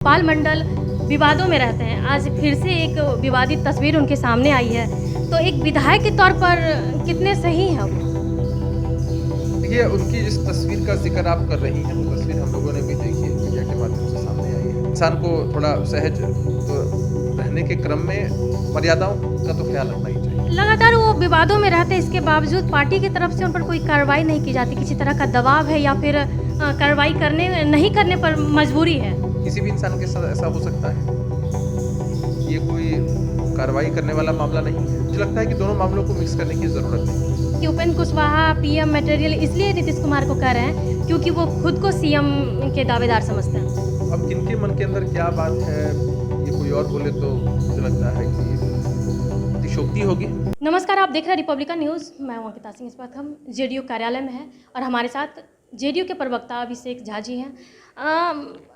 गोपाल मंडल विवादों में रहते हैं। आज फिर से एक विवादित तस्वीर उनके सामने आई है, तो एक विधायक के तौर पर कितने सही हैं वो? देखिए, उनकी जिस तस्वीर का ज़िक्र आप कर रही हैं, वो तस्वीर हम लोगों ने भी देखी है, मीडिया के माध्यम से सामने आई है। इंसान को थोड़ा सहज तो रहने के क्रम में मर्यादाओं का तो ख़्याल रखना ही चाहिए। लगातार वो विवादों में रहते हैं, इसके बावजूद पार्टी की तरफ से उन पर कोई कार्रवाई नहीं की जाती। किसी तरह का दबाव है या फिर कार्रवाई नहीं करने पर मजबूरी है? किसी भी इंसान के साथ ऐसा हो सकता है। ये कोई कार्रवाई करने वाला मामला नहीं है। मुझे लगता है कि दोनों मामलों को मिक्स करने की ज़रूरत नहीं। कि उपेंद्र कुशवाहा पीएम मटेरियल इसलिए नीतीश कुमार को कह रहे हैं क्योंकि वो खुद को सीएम के दावेदार समझते हैं। अब किनके मन के अंदर क्या बात है, ये कोई और बोले तो मुझे लगता है कि अतिशयोक्ति होगी। नमस्कार, आप देख रहे हैं रिपब्लिकन न्यूज़। मैं हूं अंकिता सिंह। इस वक्त हम जेडीयू कार्यालय में हैं और हमारे साथ जेडीयू के प्रवक्ता अभिषेक झा जी हैं।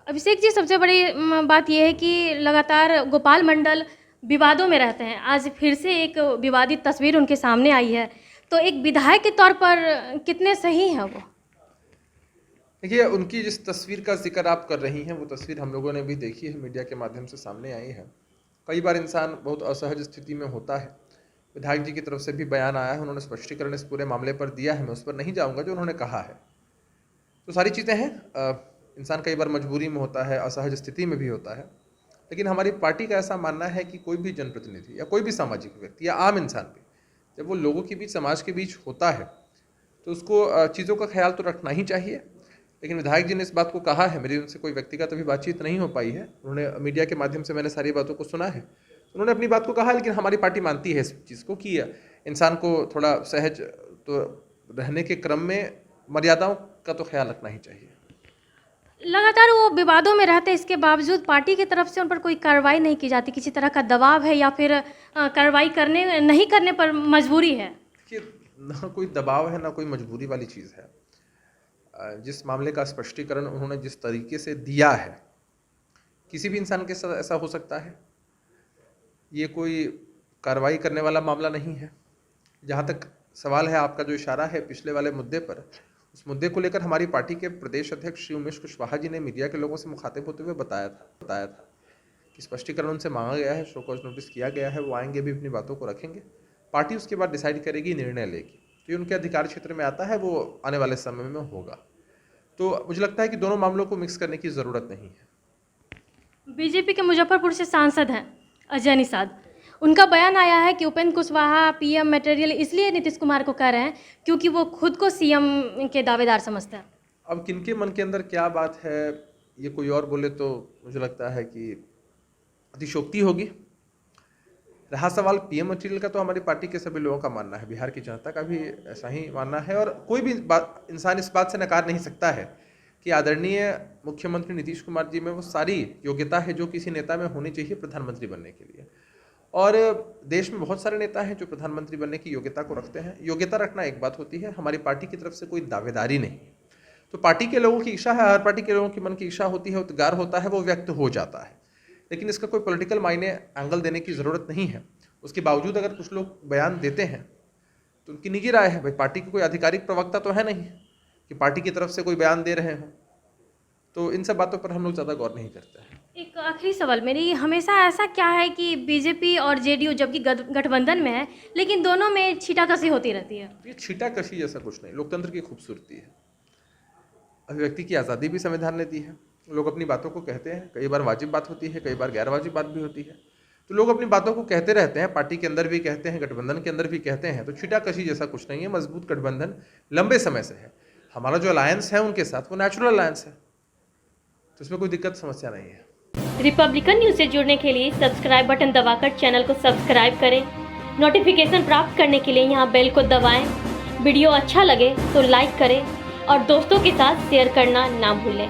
अभिषेक जी, सबसे बड़ी बात यह है कि लगातार गोपाल मंडल विवादों में रहते हैं। आज फिर से एक विवादित तस्वीर उनके सामने आई है, तो एक विधायक के तौर पर कितने सही हैं वो? देखिए, उनकी जिस तस्वीर का ज़िक्र आप कर रही हैं, वो तस्वीर हम लोगों ने भी देखी है, मीडिया के माध्यम से सामने आई है। कई बार इंसान बहुत असहज स्थिति में होता है। विधायक जी की तरफ से भी बयान आया है, उन्होंने स्पष्टीकरण इस पूरे मामले पर दिया है। मैं उस पर नहीं जाऊँगा जो उन्होंने कहा है। तो सारी चीज़ें हैं। इंसान कई बार मजबूरी में होता है, असहज स्थिति में भी होता है। लेकिन हमारी पार्टी का ऐसा मानना है कि कोई भी जनप्रतिनिधि या कोई भी सामाजिक व्यक्ति या आम इंसान भी जब वो लोगों के बीच, समाज के बीच होता है, तो उसको चीज़ों का ख्याल तो रखना ही चाहिए। लेकिन विधायक जी ने इस बात को कहा है, मेरी उनसे कोई व्यक्तिगत अभी बातचीत नहीं हो पाई है। उन्होंने मीडिया के माध्यम से मैंने सारी बातों को सुना है। उन्होंने अपनी बात को कहा है, लेकिन हमारी पार्टी मानती है इस चीज़ को कि इंसान को थोड़ा सहज तो रहने के क्रम में मर्यादाओं का तो ख्याल रखना ही चाहिए। लगातार वो विवादों में रहते हैं, इसके बावजूद पार्टी की तरफ से उन पर कोई कार्रवाई नहीं की जाती। किसी तरह का दबाव है या फिर कार्रवाई नहीं करने पर मजबूरी है? देखिए, ना कोई दबाव है, ना कोई मजबूरी वाली चीज़ है। जिस मामले का स्पष्टीकरण उन्होंने जिस तरीके से दिया है, किसी भी इंसान के साथ ऐसा हो सकता है। ये कोई कार्रवाई करने वाला मामला नहीं है। जहाँ तक सवाल है, आपका जो इशारा है पिछले वाले मुद्दे पर, उस मुद्दे को लेकर हमारी पार्टी के प्रदेश अध्यक्ष श्री उमेश कुशवाहा जी ने मीडिया के लोगों से मुखातिब होते हुए बताया था कि स्पष्टीकरण उनसे मांगा गया है, शो कॉज नोटिस किया गया है। वो आएंगे भी, अपनी बातों को रखेंगे। पार्टी उसके बाद डिसाइड करेगी, निर्णय लेगी। तो ये उनके अधिकार क्षेत्र में आता है, वो आने वाले समय में होगा। तो मुझे लगता है कि दोनों मामलों को मिक्स करने की ज़रूरत नहीं है। बीजेपी के मुजफ्फरपुर से सांसद हैं अजय निषाद, उनका बयान आया है कि उपेंद्र कुशवाहा पीएम मटेरियल इसलिए नीतीश कुमार को कह रहे हैं क्योंकि वो खुद को सीएम के दावेदार समझते हैं। अब किनके मन के अंदर क्या बात है, ये कोई और बोले तो मुझे लगता है कि अतिशयोक्ति होगी। रहा सवाल पीएम मटेरियल का, तो हमारी पार्टी के सभी लोगों का मानना है, बिहार की जनता का भी ऐसा ही मानना है। और कोई भी इंसान इस बात से नकार नहीं सकता है कि आदरणीय मुख्यमंत्री नीतीश कुमार जी में वो सारी योग्यता है जो किसी नेता में होनी चाहिए प्रधानमंत्री बनने के लिए। और देश में बहुत सारे नेता हैं जो प्रधानमंत्री बनने की योग्यता को रखते हैं। योग्यता रखना एक बात होती है, हमारी पार्टी की तरफ से कोई दावेदारी नहीं। तो पार्टी के लोगों की इच्छा है, हर पार्टी के लोगों के मन की इच्छा होती है, उद्गार होता है, वो व्यक्त हो जाता है। लेकिन इसका कोई पॉलिटिकल मायने एंगल देने की ज़रूरत नहीं है। उसके बावजूद अगर कुछ लोग बयान देते हैं तो उनकी निजी राय है। भाई, पार्टी के कोई आधिकारिक प्रवक्ता तो है नहीं कि पार्टी की तरफ से कोई बयान दे रहे हों। तो इन सब बातों पर हम लोग ज़्यादा गौर नहीं करते हैं। एक आखिरी सवाल मेरी, हमेशा ऐसा क्या है कि बीजेपी और जेडीयू जबकि गठबंधन में है, लेकिन दोनों में छीटाकशी होती रहती है? ये छीटाकशी जैसा कुछ नहीं, लोकतंत्र की खूबसूरती है। अभिव्यक्ति की आज़ादी भी संविधान ने दी है। लोग अपनी बातों को कहते हैं, कई बार वाजिब बात होती है, कई बार गैर वाजिब बात भी होती है। तो लोग अपनी बातों को कहते रहते हैं, पार्टी के अंदर भी कहते हैं, गठबंधन के अंदर भी कहते हैं। तो छीटाकशी जैसा कुछ नहीं है। मजबूत गठबंधन लंबे समय से है। हमारा जो अलायंस है उनके साथ, वो नेचुरल अलायंस है, तो इसमें कोई दिक्कत समस्या नहीं है। रिपब्लिकन न्यूज़ से जुड़ने के लिए सब्सक्राइब बटन दबाकर चैनल को सब्सक्राइब करें। नोटिफिकेशन प्राप्त करने के लिए यहाँ बेल को दबाएं। वीडियो अच्छा लगे तो लाइक करें और दोस्तों के साथ शेयर करना ना भूलें।